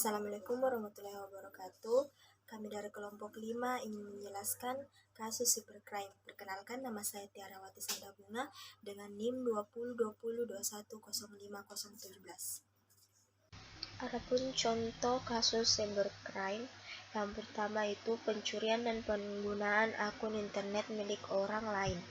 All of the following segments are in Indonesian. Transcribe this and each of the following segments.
Assalamualaikum warahmatullahi wabarakatuh. Kami dari kelompok 5 ingin menjelaskan kasus cybercrime. Perkenalkan, nama saya Tiarawati Sandabunga dengan NIM 202021050017. Adapun contoh kasus cybercrime, yang pertama itu pencurian dan penggunaan akun internet milik orang lain.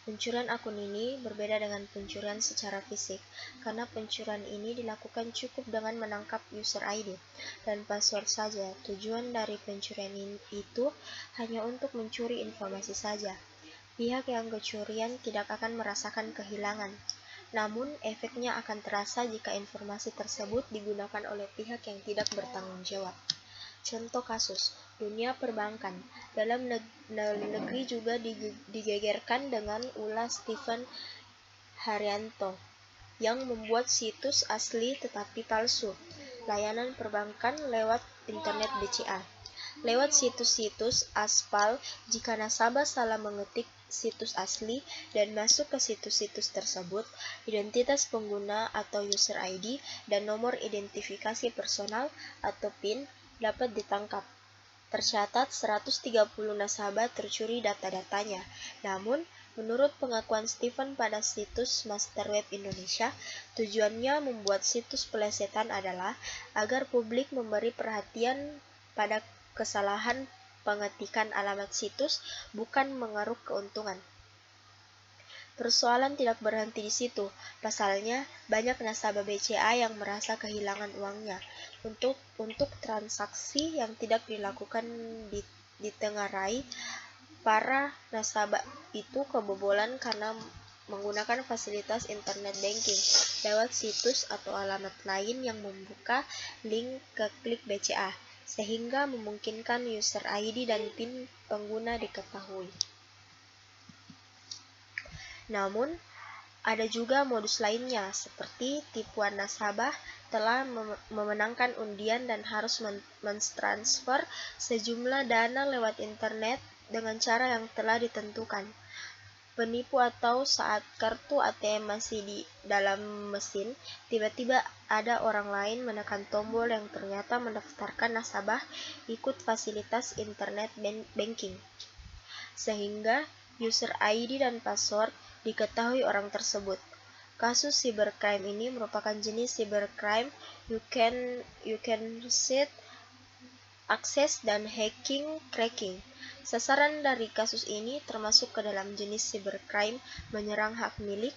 Pencurian akun ini berbeda dengan pencurian secara fisik, karena pencurian ini dilakukan cukup dengan menangkap user ID dan password saja. Tujuan dari pencurian itu hanya untuk mencuri informasi saja. Pihak yang kecurian tidak akan merasakan kehilangan, namun efeknya akan terasa jika informasi tersebut digunakan oleh pihak yang tidak bertanggung jawab. Contoh kasus, dunia perbankan. Dalam negeri juga digegerkan dengan ulah Stephen Haryanto yang membuat situs asli tetapi palsu, layanan perbankan lewat internet BCA. Lewat situs-situs aspal, jika nasabah salah mengetik situs asli dan masuk ke situs-situs tersebut, identitas pengguna atau user ID dan nomor identifikasi personal atau PIN dapat ditangkap. Tercatat 130 nasabah tercuri data-datanya. Namun, menurut pengakuan Stephen pada situs Master Web Indonesia, tujuannya membuat situs pelesetan adalah agar publik memberi perhatian pada kesalahan pengetikan alamat situs, bukan mengeruk keuntungan. Persoalan tidak berhenti di situ. Pasalnya, banyak nasabah BCA yang merasa kehilangan uangnya untuk transaksi yang tidak dilakukan ditengarai. Para nasabah itu kebobolan karena menggunakan fasilitas internet banking lewat situs atau alamat lain yang membuka link ke klik BCA, sehingga memungkinkan user ID dan PIN pengguna diketahui. Namun, ada juga modus lainnya, seperti tipuan nasabah telah memenangkan undian dan harus mentransfer sejumlah dana lewat internet dengan cara yang telah ditentukan. Penipu atau saat kartu ATM masih di dalam mesin, tiba-tiba ada orang lain menekan tombol yang ternyata mendaftarkan nasabah ikut fasilitas internet banking, sehingga user ID dan password diketahui orang tersebut. Kasus cybercrime ini merupakan jenis cybercrime you can set access dan hacking cracking. Sasaran dari kasus ini termasuk ke dalam jenis cybercrime menyerang hak milik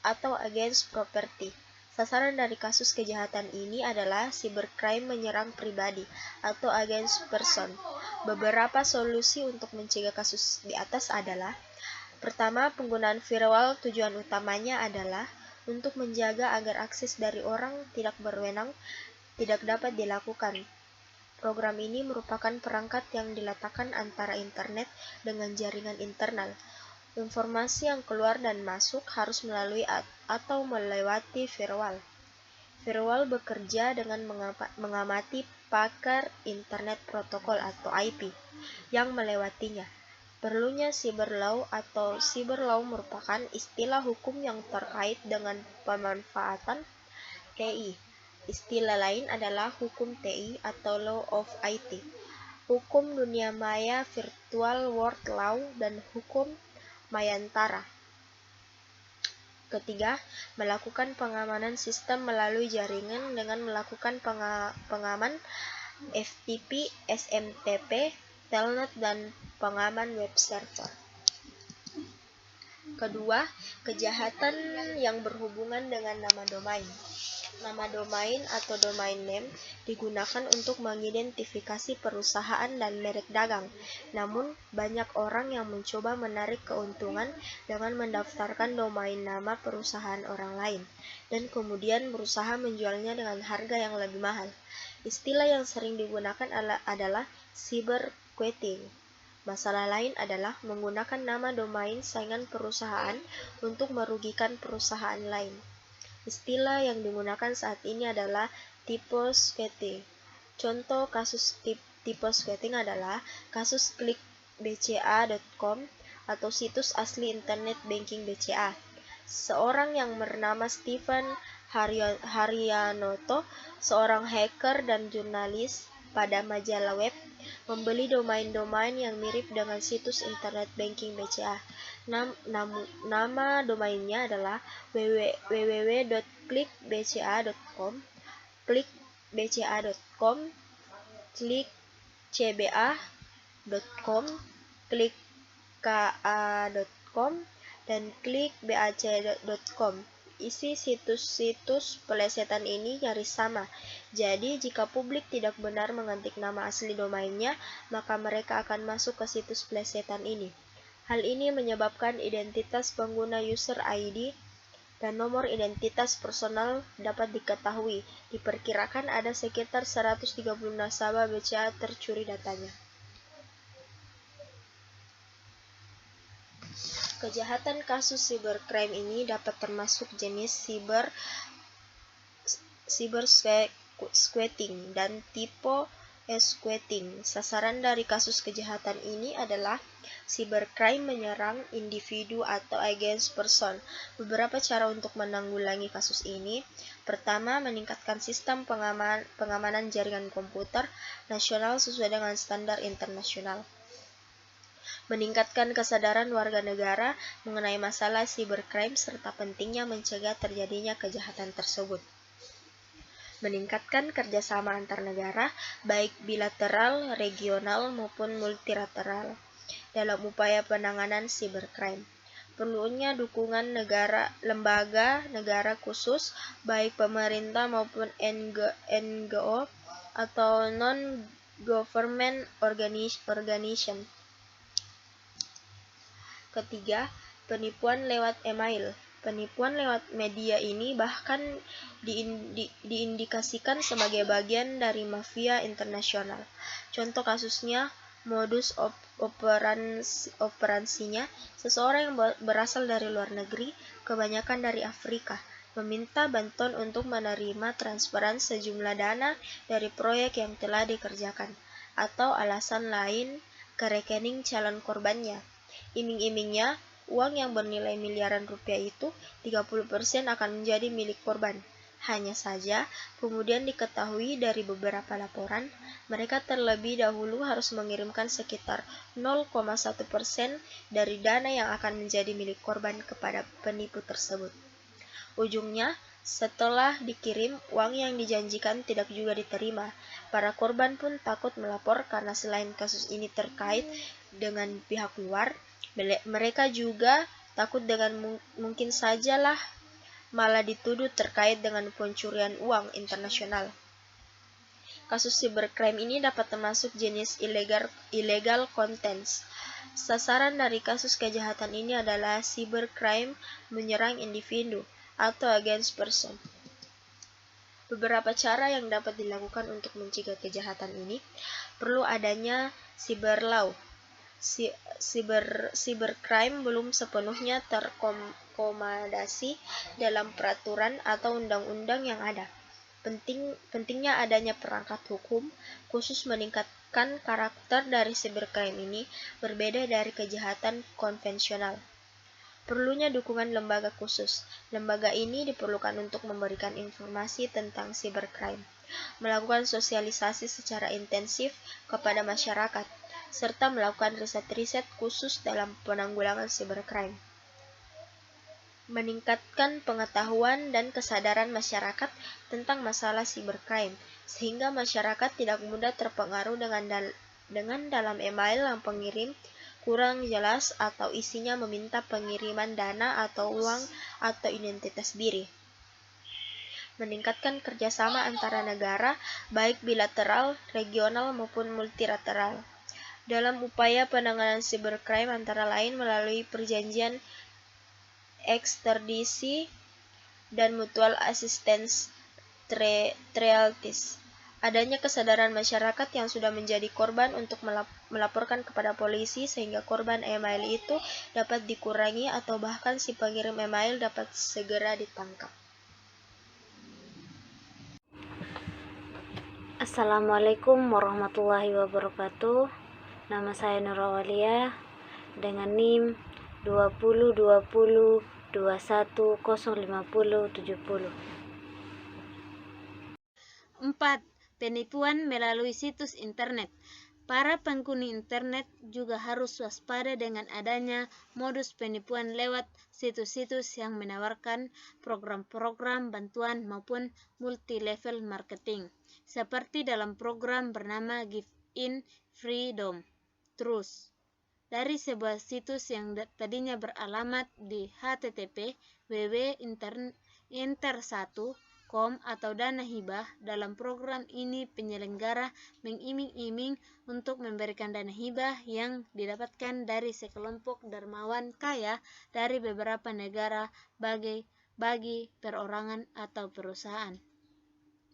atau against property. Sasaran dari kasus kejahatan ini adalah cybercrime menyerang pribadi atau against person. Beberapa solusi untuk mencegah kasus di atas adalah: pertama, penggunaan firewall. Tujuan utamanya adalah untuk menjaga agar akses dari orang tidak berwenang tidak dapat dilakukan. Program ini merupakan perangkat yang diletakkan antara internet dengan jaringan internal. Informasi yang keluar dan masuk harus melalui atau melewati firewall. Firewall bekerja dengan mengamati pagar internet protokol atau IP yang melewatinya. Perlunya cyber law atau cyber law merupakan istilah hukum yang terkait dengan pemanfaatan TI. Istilah lain adalah hukum TI atau Law of IT, hukum dunia maya virtual world law, dan hukum mayantara. Ketiga, melakukan pengamanan sistem melalui jaringan dengan melakukan pengaman FTP, SMTP, Telnet, dan pengaman web server. Kedua, kejahatan yang berhubungan dengan nama domain. Nama domain atau domain name digunakan untuk mengidentifikasi perusahaan dan merek dagang. Namun, banyak orang yang mencoba menarik keuntungan dengan mendaftarkan domain nama perusahaan orang lain, dan kemudian berusaha menjualnya dengan harga yang lebih mahal. Istilah yang sering digunakan adalah cyberquitting. Masalah lain adalah menggunakan nama domain saingan perusahaan untuk merugikan perusahaan lain. Istilah yang digunakan saat ini adalah typo-squatting. Contoh kasus typo-squatting adalah kasus klikbca.com atau situs asli internet banking BCA. Seorang yang bernama Stephen Haryanoto, seorang hacker dan jurnalis pada majalah web, membeli domain-domain yang mirip dengan situs internet banking BCA. Nama domainnya adalah www.clickbca.com, clickbca.com, clickcba.com, clickka.com, dan clickbac.com. Isi situs-situs pelesetan ini nyaris sama. Jadi, jika publik tidak benar mengetik nama asli domainnya, maka mereka akan masuk ke situs pelesetan ini. Hal ini menyebabkan identitas pengguna user ID dan nomor identitas personal dapat diketahui. Diperkirakan ada sekitar 130 nasabah BCA tercuri datanya. Kejahatan kasus cybercrime ini dapat termasuk jenis cyber squatting dan tipe squatting. Sasaran dari kasus kejahatan ini adalah cybercrime menyerang individu atau against person. Beberapa cara untuk menanggulangi kasus ini. Pertama, meningkatkan sistem pengamanan jaringan komputer nasional sesuai dengan standar internasional. Meningkatkan kesadaran warga negara mengenai masalah cybercrime serta pentingnya mencegah terjadinya kejahatan tersebut. Meningkatkan kerjasama antar negara, baik bilateral, regional, maupun multilateral, dalam upaya penanganan cybercrime. Perlunya dukungan lembaga negara khusus, baik pemerintah maupun NGO atau non-government organization. Ketiga, penipuan lewat email. Penipuan lewat media ini bahkan diindikasikan sebagai bagian dari mafia internasional. Contoh kasusnya, modus operansinya, seseorang yang berasal dari luar negeri, kebanyakan dari Afrika, meminta bantuan untuk menerima transferan sejumlah dana dari proyek yang telah dikerjakan, atau alasan lain ke rekening calon korbannya. Iming-imingnya, uang yang bernilai miliaran rupiah itu 30% akan menjadi milik korban. Hanya saja, kemudian diketahui dari beberapa laporan, mereka terlebih dahulu harus mengirimkan sekitar 0,1% dari dana yang akan menjadi milik korban kepada penipu tersebut. Ujungnya, setelah dikirim, uang yang dijanjikan tidak juga diterima. Para korban pun takut melapor karena selain kasus ini terkait dengan pihak luar, mereka juga takut dengan mungkin sajalah malah dituduh terkait dengan pencurian uang internasional. Kasus cybercrime ini dapat termasuk jenis illegal contents. Sasaran dari kasus kejahatan ini adalah cybercrime menyerang individu atau against person. Beberapa cara yang dapat dilakukan untuk mencegah kejahatan ini, perlu adanya cyber law. Cybercrime belum sepenuhnya terkomodasi dalam peraturan atau undang-undang yang ada. Pentingnya adanya perangkat hukum khusus meningkatkan karakter dari cybercrime ini berbeda dari kejahatan konvensional. Perlunya dukungan lembaga khusus. Lembaga ini diperlukan untuk memberikan informasi tentang cybercrime, melakukan sosialisasi secara intensif kepada masyarakat, serta melakukan riset-riset khusus dalam penanggulangan cybercrime. Meningkatkan pengetahuan dan kesadaran masyarakat tentang masalah cybercrime, sehingga masyarakat tidak mudah terpengaruh dengan dalam email yang pengirim kurang jelas atau isinya meminta pengiriman dana atau uang atau identitas diri. Meningkatkan kerjasama antara negara, baik bilateral, regional maupun multilateral, dalam upaya penanganan cybercrime antara lain melalui perjanjian ekstradisi dan mutual assistance treaties. Adanya kesadaran masyarakat yang sudah menjadi korban untuk melaporkan kepada polisi sehingga korban email itu dapat dikurangi atau bahkan si pengirim email dapat segera ditangkap. Assalamualaikum warahmatullahi wabarakatuh. Nama saya Nur Awalia dengan NIM 2020 21 050 70. 4. Penipuan melalui situs internet. Para penghuni internet juga harus waspada dengan adanya modus penipuan lewat situs-situs yang menawarkan program-program bantuan maupun multi-level marketing, seperti dalam program bernama Give in Freedom Trust dari sebuah situs yang tadinya beralamat di http://www.inter1.com atau dana hibah. Dalam program ini penyelenggara mengiming-iming untuk memberikan dana hibah yang didapatkan dari sekelompok dermawan kaya dari beberapa negara bagi perorangan atau perusahaan,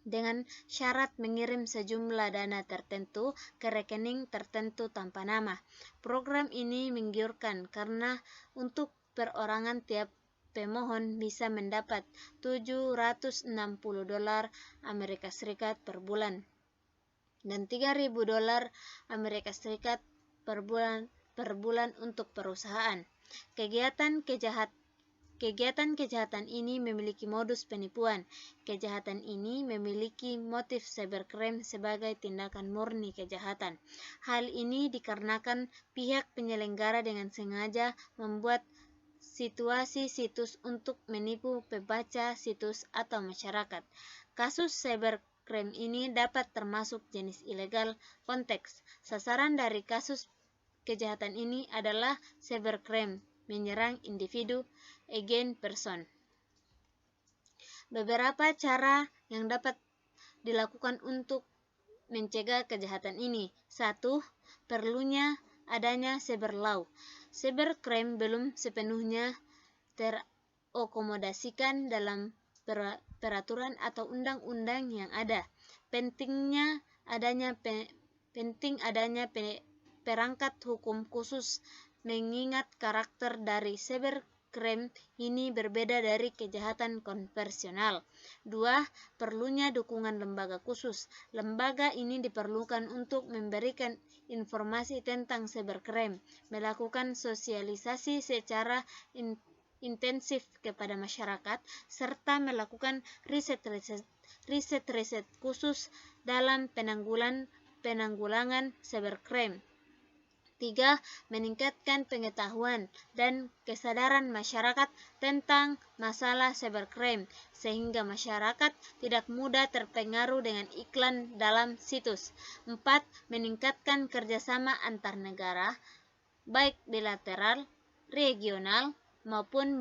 dengan syarat mengirim sejumlah dana tertentu ke rekening tertentu tanpa nama. Program ini menggiurkan karena untuk perorangan tiap pemohon bisa mendapat $760 Amerika Serikat per bulan dan $3.000 Amerika Serikat per bulan untuk perusahaan. Kegiatan kejahatan ini memiliki modus penipuan. Kejahatan ini memiliki motif cybercrime sebagai tindakan murni kejahatan. Hal ini dikarenakan pihak penyelenggara dengan sengaja membuat situasi situs untuk menipu pembaca situs atau masyarakat. Kasus cybercrime ini dapat termasuk jenis ilegal konteks. Sasaran dari kasus kejahatan ini adalah cybercrime menyerang individu, agent, person. Beberapa cara yang dapat dilakukan untuk mencegah kejahatan ini. 1. Perlunya adanya cyber law. Cybercrime belum sepenuhnya terakomodasikan dalam peraturan atau undang-undang yang ada. Penting adanya perangkat hukum khusus, mengingat karakter dari cybercrime ini berbeda dari kejahatan konvensional. 2. Perlunya dukungan lembaga khusus. Lembaga ini diperlukan untuk memberikan informasi tentang cybercrime, melakukan sosialisasi secara intensif kepada masyarakat, serta melakukan riset khusus dalam penanggulangan cybercrime. 3. Meningkatkan pengetahuan dan kesadaran masyarakat tentang masalah cybercrime, sehingga masyarakat tidak mudah terpengaruh dengan iklan dalam situs. 4. Meningkatkan kerjasama antar negara, baik bilateral, regional, maupun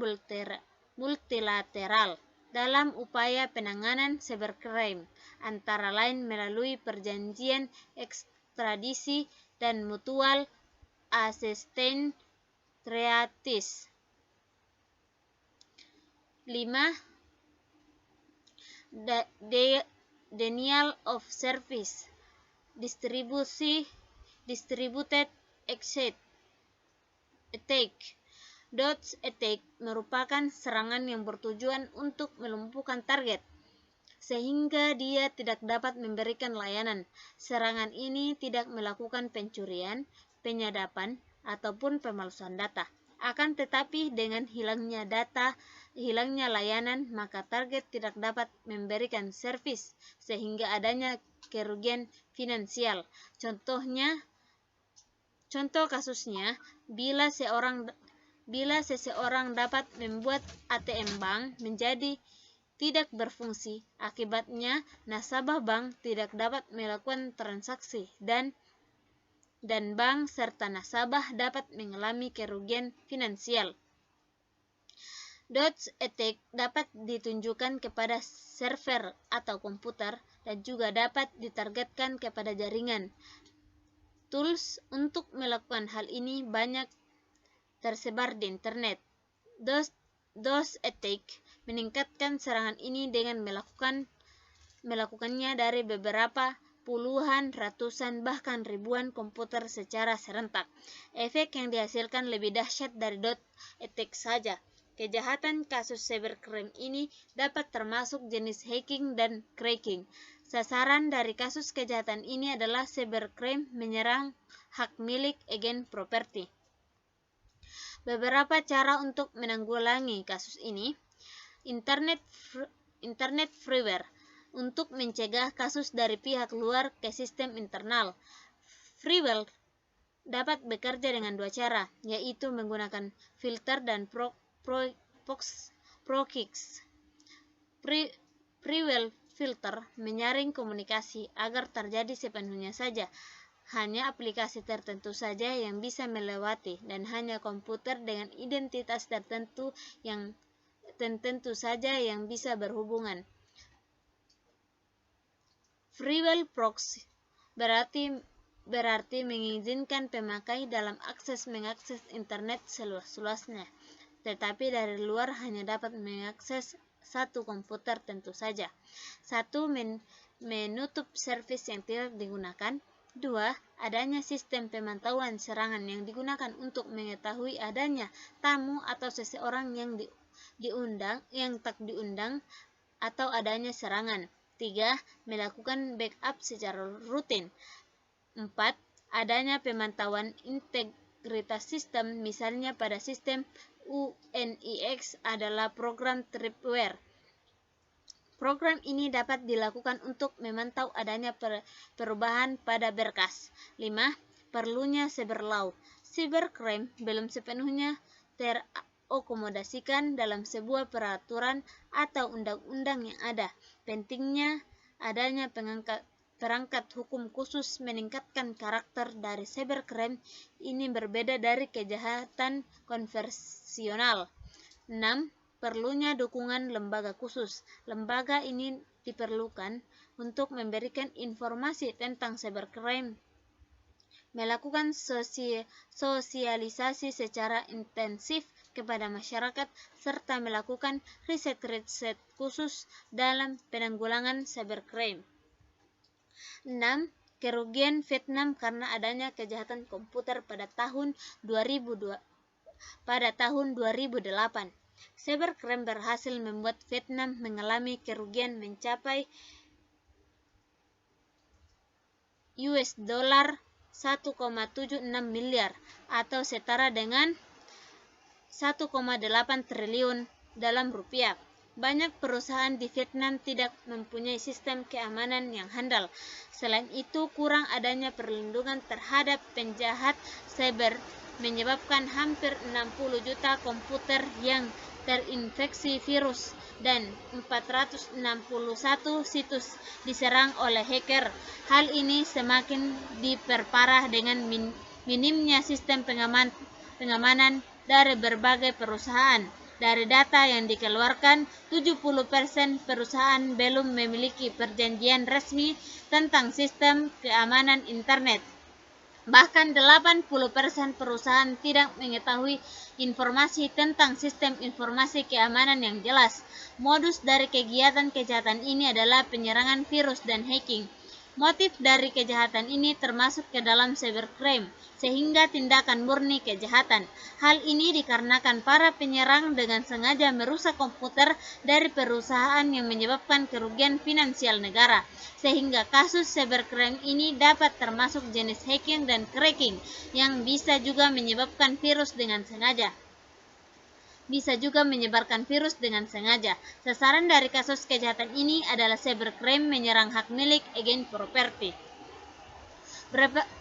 multilateral, dalam upaya penanganan cybercrime, antara lain melalui perjanjian ekstradisi dan mutual assistance treaties. 5. Denial of service, distributed attack. DOS attack merupakan serangan yang bertujuan untuk melumpuhkan target, sehingga dia tidak dapat memberikan layanan. Serangan ini tidak melakukan pencurian, penyadapan, ataupun pemalsuan data. Akan tetapi dengan hilangnya layanan, maka target tidak dapat memberikan servis, sehingga adanya kerugian finansial. Contoh kasusnya, bila seseorang dapat membuat ATM bank menjadi tidak berfungsi, akibatnya nasabah bank tidak dapat melakukan transaksi dan bank serta nasabah dapat mengalami kerugian finansial. DOS attack dapat ditunjukkan kepada server atau komputer dan juga dapat ditargetkan kepada jaringan. Tools untuk melakukan hal ini banyak tersebar di internet. DOS attack meningkatkan serangan ini dengan melakukannya dari beberapa puluhan, ratusan, bahkan ribuan komputer secara serentak. Efek yang dihasilkan lebih dahsyat dari DOS attack saja. Kejahatan kasus cybercrime ini dapat termasuk jenis hacking dan cracking. Sasaran dari kasus kejahatan ini adalah cybercrime menyerang hak milik, agent, properti. Beberapa cara untuk menanggulangi kasus ini. Internet freeware untuk mencegah kasus dari pihak luar ke sistem internal. Freeware dapat bekerja dengan dua cara, yaitu menggunakan filter dan proxies. Freeware filter menyaring komunikasi agar terjadi sepenuhnya saja. Hanya aplikasi tertentu saja yang bisa melewati dan hanya komputer dengan identitas tertentu saja yang bisa berhubungan. Freeware proxy berarti mengizinkan pemakai dalam mengakses internet seluas-luasnya, tetapi dari luar hanya dapat mengakses satu komputer tentu saja. 1. Menutup servis yang tidak digunakan. 2. Adanya sistem pemantauan serangan yang digunakan untuk mengetahui adanya tamu atau seseorang yang tak diundang atau adanya serangan. 3. Melakukan backup secara rutin. 4. Adanya pemantauan integritas sistem, misalnya pada sistem UNIX adalah program tripwire. Program ini dapat dilakukan untuk memantau adanya perubahan pada berkas. 5. Perlunya cyber law. Cybercrime belum sepenuhnya terakomodasikan dalam sebuah peraturan atau undang-undang yang ada. Pentingnya adanya perangkat hukum khusus meningkatkan karakter dari cybercrime ini berbeda dari kejahatan konvensional. 6. Perlunya dukungan lembaga khusus. Lembaga ini diperlukan untuk memberikan informasi tentang cybercrime, melakukan sosialisasi secara intensif kepada masyarakat, serta melakukan riset khusus dalam penanggulangan cybercrime. 6. Kerugian Vietnam karena adanya kejahatan komputer pada tahun 2008. Cybercrime berhasil membuat Vietnam mengalami kerugian mencapai $1,76 miliar atau setara dengan 1,8 triliun dalam rupiah. Banyak perusahaan di Vietnam tidak mempunyai sistem keamanan yang handal. Selain itu, kurang adanya perlindungan terhadap penjahat cyber menyebabkan hampir 60 juta komputer yang terinfeksi virus dan 461 situs diserang oleh hacker. Hal ini semakin diperparah dengan minimnya sistem pengamanan dari berbagai perusahaan. Dari data yang dikeluarkan, 70% perusahaan belum memiliki perjanjian resmi tentang sistem keamanan internet. Bahkan 80% perusahaan tidak mengetahui informasi tentang sistem informasi keamanan yang jelas. Modus dari kegiatan kejahatan ini adalah penyerangan virus dan hacking. Motif dari kejahatan ini termasuk ke dalam cybercrime, sehingga tindakan murni kejahatan. Hal ini dikarenakan para penyerang dengan sengaja merusak komputer dari perusahaan yang menyebabkan kerugian finansial negara, sehingga kasus cybercrime ini dapat termasuk jenis hacking dan cracking yang bisa juga menyebarkan virus dengan sengaja. Sasaran dari kasus kejahatan ini adalah cybercrime menyerang hak milik against property.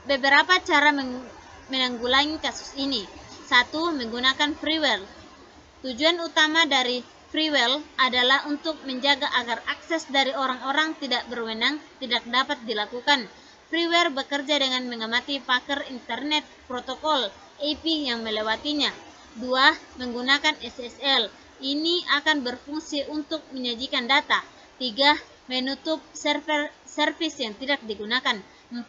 Beberapa cara menanggulangi kasus ini. 1. Menggunakan freeware. Tujuan utama dari freeware adalah untuk menjaga agar akses dari orang-orang tidak berwenang tidak dapat dilakukan. Freeware bekerja dengan mengamati pagar internet protokol IP yang melewatinya. 2. Menggunakan SSL. Ini akan berfungsi untuk menyajikan data. 3. Menutup servis yang tidak digunakan. 4.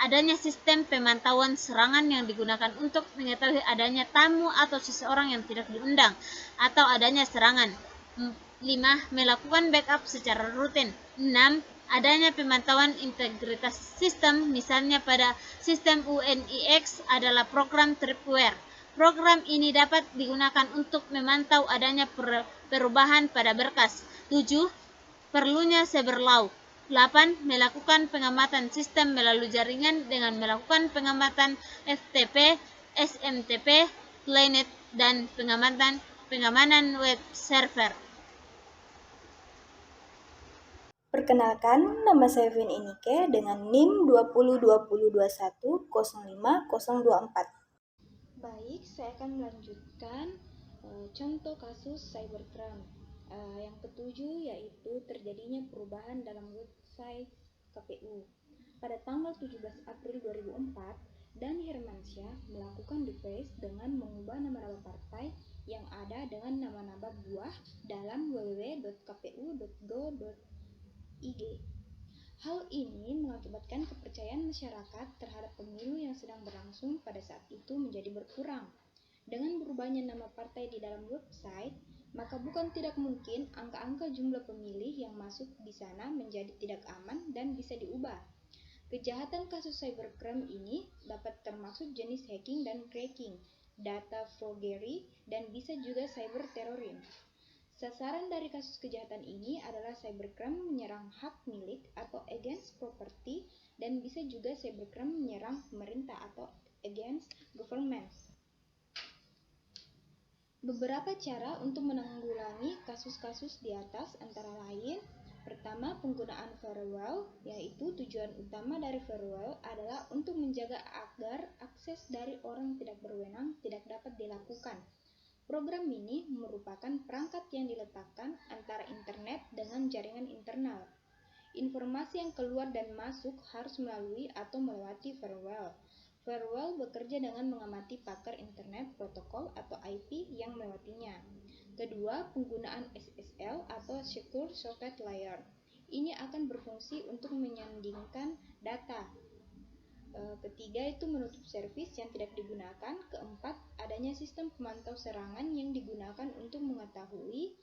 Adanya sistem pemantauan serangan yang digunakan untuk mengetahui adanya tamu atau seseorang yang tidak diundang atau adanya serangan. 5. Melakukan backup secara rutin. 6. Adanya pemantauan integritas sistem, misalnya pada sistem UNIX adalah program tripwire. Program ini dapat digunakan untuk memantau adanya perubahan pada berkas. 7. Perlunya cyber law. 8. Melakukan pengamatan sistem melalui jaringan dengan melakukan pengamatan FTP, SMTP, Telnet, dan pengamanan web server. Perkenalkan, nama saya Vin Inike dengan NIM 202021050024. Baik, saya akan melanjutkan contoh kasus cybercrime. Yang ketujuh yaitu terjadinya perubahan dalam website KPU. Pada tanggal 17 April 2004, Dani Hermansyah melakukan deface dengan mengubah nama-nama partai yang ada dengan nama-nama buah dalam www.kpu.go.id. Hal ini mengakibatkan kepercayaan masyarakat terhadap pemilu yang sedang berlangsung pada saat itu menjadi berkurang. Dengan berubahnya nama partai di dalam website, maka bukan tidak mungkin angka-angka jumlah pemilih yang masuk di sana menjadi tidak aman dan bisa diubah. Kejahatan kasus cybercrime ini dapat termasuk jenis hacking dan cracking, data forgery, dan bisa juga cyber terrorism. Sasaran dari kasus kejahatan ini adalah cybercrime menyerang hak milik atau against property, dan bisa juga cybercrime menyerang pemerintah atau against government. Beberapa cara untuk menanggulangi kasus-kasus di atas antara lain: pertama, penggunaan firewall, yaitu tujuan utama dari firewall adalah untuk menjaga agar akses dari orang tidak berwenang tidak dapat dilakukan. Program ini merupakan perangkat yang diletakkan antara internet dengan jaringan internal. Informasi yang keluar dan masuk harus melalui atau melewati firewall. Firewall bekerja dengan mengamati pakar internet protokol atau IP yang melewatinya. Kedua, penggunaan SSL atau Secure Socket Layer. Ini akan berfungsi untuk menyandingkan data. Ketiga, itu menutup servis yang tidak digunakan. Keempat, adanya sistem pemantau serangan yang digunakan untuk mengetahui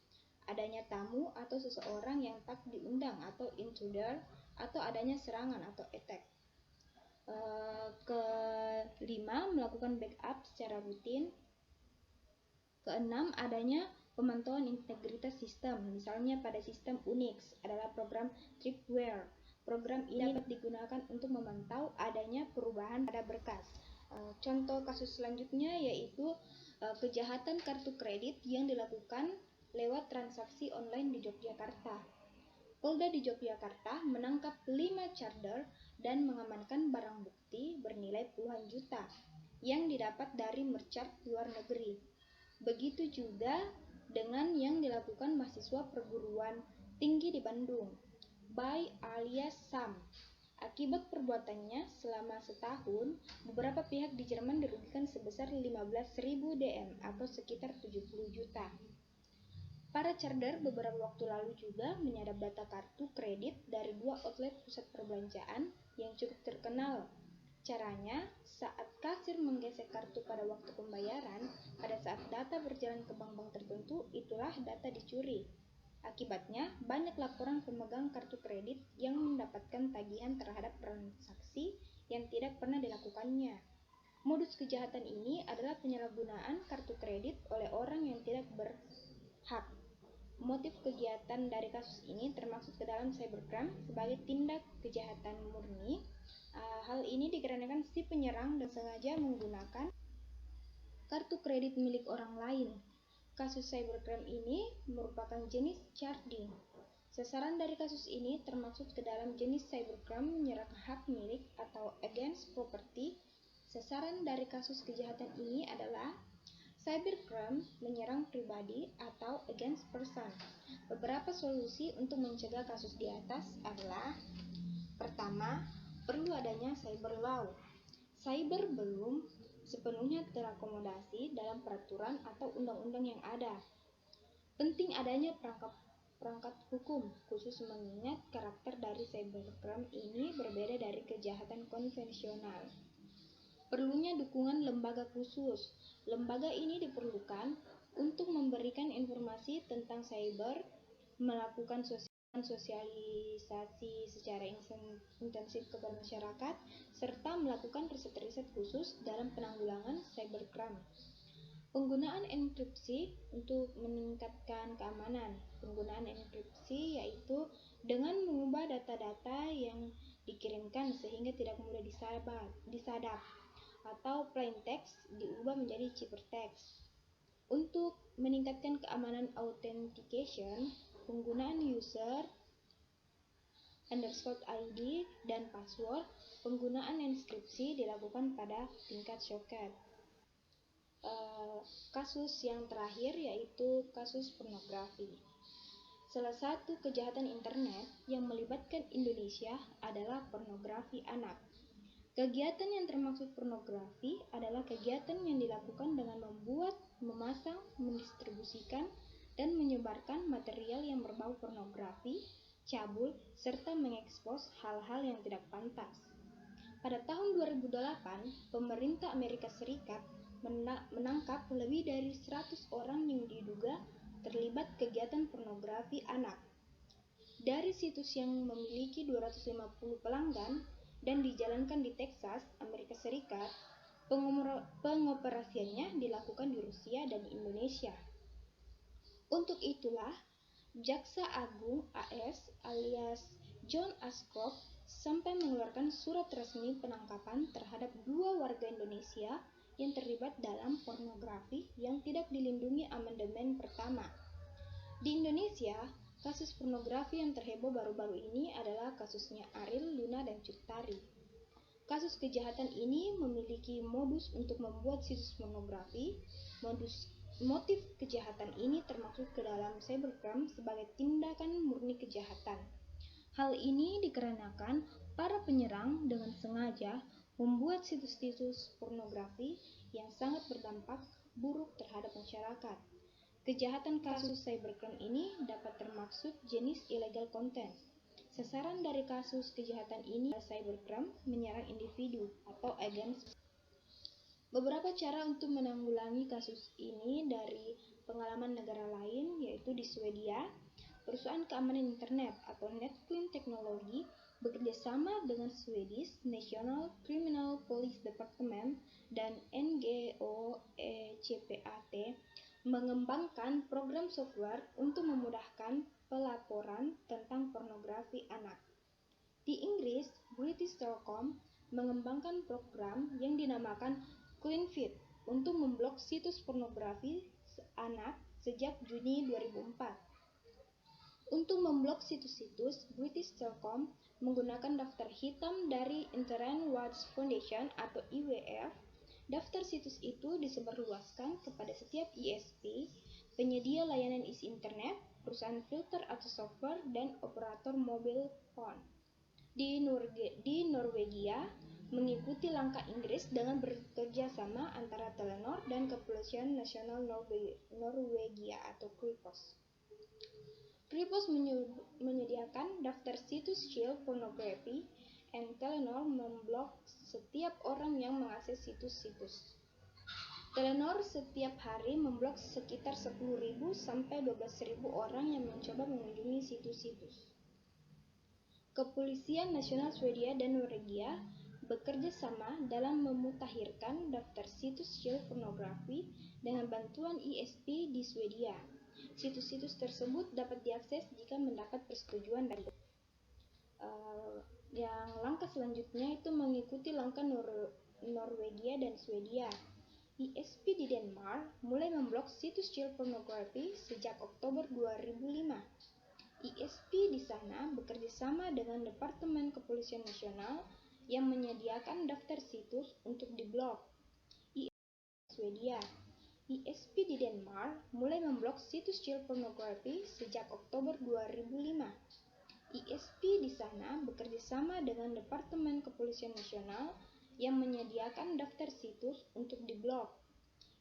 adanya tamu atau seseorang yang tak diundang atau intruder, atau adanya serangan atau attack. Kelima, melakukan backup secara rutin. Keenam, adanya pemantauan integritas sistem. Misalnya pada sistem Unix adalah program Tripwire. Program ini dapat digunakan untuk memantau adanya perubahan pada berkas. Contoh kasus selanjutnya yaitu kejahatan kartu kredit yang dilakukan lewat transaksi online di Yogyakarta. Polda di Yogyakarta menangkap 5 charger dan mengamankan barang bukti bernilai puluhan juta yang didapat dari merchant luar negeri. Begitu juga dengan yang dilakukan mahasiswa perguruan tinggi di Bandung, Bay alias Sam. Akibat perbuatannya, selama setahun, beberapa pihak di Jerman dirugikan sebesar 15.000 DM atau sekitar 70 juta. Para charger beberapa waktu lalu juga menyadap data kartu kredit dari 2 outlet pusat perbelanjaan yang cukup terkenal. Caranya, saat kasir menggesek kartu pada waktu pembayaran, pada saat data berjalan ke bank-bank tertentu, itulah data dicuri. Akibatnya, banyak laporan pemegang kartu kredit yang mendapatkan tagihan terhadap transaksi yang tidak pernah dilakukannya. Modus kejahatan ini adalah penyalahgunaan kartu kredit oleh orang yang tidak berhak. Motif kegiatan dari kasus ini termasuk ke dalam cybercrime sebagai tindak kejahatan murni. Hal ini dikarenakan si penyerang dan sengaja menggunakan kartu kredit milik orang lain. Kasus cybercrime ini merupakan jenis charging. Sasaran dari kasus ini termasuk ke dalam jenis cybercrime menyerang hak milik atau against property. Sasaran dari kasus kejahatan ini adalah cybercrime menyerang pribadi atau against person. Beberapa solusi untuk mencegah kasus di atas adalah: pertama, perlu adanya cyber law. Cyber belum sepenuhnya terakomodasi dalam peraturan atau undang-undang yang ada. Penting adanya perangkat hukum, khusus mengingat karakter dari cybercrime ini berbeda dari kejahatan konvensional. Perlunya dukungan lembaga khusus. Lembaga ini diperlukan untuk memberikan informasi tentang cyber, melakukan sosialisasi secara intensif kepada masyarakat, serta melakukan riset-riset khusus dalam penanggulangan cybercrime. Penggunaan enkripsi untuk meningkatkan keamanan. Penggunaan enkripsi yaitu dengan mengubah data-data yang dikirimkan sehingga tidak mudah disadap, atau plain text diubah menjadi ciphertext. Untuk meningkatkan keamanan authentication, penggunaan user _ID dan password, penggunaan enkripsi dilakukan pada tingkat soket. Kasus yang terakhir yaitu kasus pornografi. Salah satu kejahatan internet yang melibatkan Indonesia adalah pornografi anak. Kegiatan yang termasuk pornografi adalah kegiatan yang dilakukan dengan membuat, memasang, mendistribusikan, dan menyebarkan material yang berbau pornografi, cabul, serta mengekspos hal-hal yang tidak pantas. Pada tahun 2008, pemerintah Amerika Serikat menangkap lebih dari 100 orang yang diduga terlibat kegiatan pornografi anak. Dari situs yang memiliki 250 pelanggan dan dijalankan di Texas, Amerika Serikat, pengoperasiannya dilakukan di Rusia dan Indonesia. Untuk itulah, Jaksa Agung AS alias John Ashcroft sampai mengeluarkan surat resmi penangkapan terhadap 2 warga Indonesia yang terlibat dalam pornografi yang tidak dilindungi amandemen pertama. Di Indonesia, kasus pornografi yang terheboh baru-baru ini adalah kasusnya Ariel, Luna, dan Cut Tari. Kasus kejahatan ini memiliki modus untuk membuat situs pornografi. Motif kejahatan ini termasuk ke dalam cybercrime sebagai tindakan murni kejahatan. Hal ini dikarenakan para penyerang dengan sengaja membuat situs-situs pornografi yang sangat berdampak buruk terhadap masyarakat. Kejahatan kasus cybercrime ini dapat termasuk jenis illegal content. Sasaran dari kasus kejahatan ini cybercrime menyerang individu atau against. Beberapa cara untuk menanggulangi kasus ini dari pengalaman negara lain yaitu di Swedia, perusahaan keamanan internet atau NetClean Technology bekerjasama dengan Swedish National Criminal Police Department dan NGO-ECPAT mengembangkan program software untuk memudahkan pelaporan tentang pornografi anak. Di Inggris, British Telecom mengembangkan program yang dinamakan CleanFeed untuk memblok situs pornografi anak sejak Juni 2004. Untuk memblok situs-situs, British Telecom menggunakan daftar hitam dari Internet Watch Foundation atau IWF. Daftar situs itu disebarluaskan kepada setiap ISP, penyedia layanan isi internet, perusahaan filter atau software, dan operator mobile phone. Di Norwegia, mengikuti langkah Inggris dengan bekerja sama antara Telenor dan Kepolisian Nasional Norwegia atau Kripos. Kripos menyediakan daftar situs child pornography, and Telenor memblok setiap orang yang mengakses situs-situs. Telenor setiap hari memblok sekitar 10.000 sampai 12.000 orang yang mencoba mengunjungi situs-situs. Kepolisian Nasional Swedia dan Norwegia bekerja sama dalam memutakhirkan daftar situs child pornografi dengan bantuan ISP di Swedia. Situs-situs tersebut dapat diakses jika mendapat persetujuan dari yang langkah selanjutnya itu mengikuti langkah Norwegia dan Swedia. ISP di Denmark mulai memblok situs child pornografi sejak Oktober 2005. ISP di sana bekerja sama dengan Departemen Kepolisian Nasional yang menyediakan daftar situs untuk diblok. Swedia. ISP di Denmark mulai memblok situs child pornografi sejak Oktober 2005. ISP di sana bekerja sama dengan Departemen Kepolisian Nasional yang menyediakan daftar situs untuk diblok.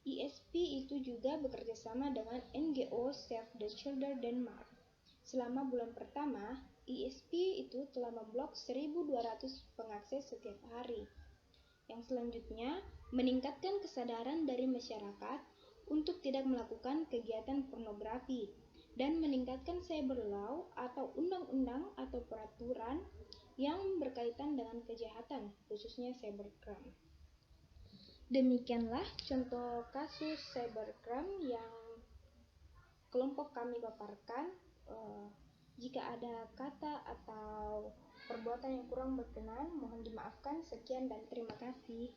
ISP itu juga bekerja sama dengan NGO Save the Children Denmark. Selama bulan pertama, ISP itu telah memblok 1.200 pengakses setiap hari. Yang selanjutnya, meningkatkan kesadaran dari masyarakat untuk tidak melakukan kegiatan pornografi dan meningkatkan cyber law atau undang-undang atau peraturan yang berkaitan dengan kejahatan, khususnya cybercrime. Demikianlah contoh kasus cybercrime yang kelompok kami paparkan. Jika ada kata atau perbuatan yang kurang berkenan, mohon dimaafkan. Sekian dan terima kasih.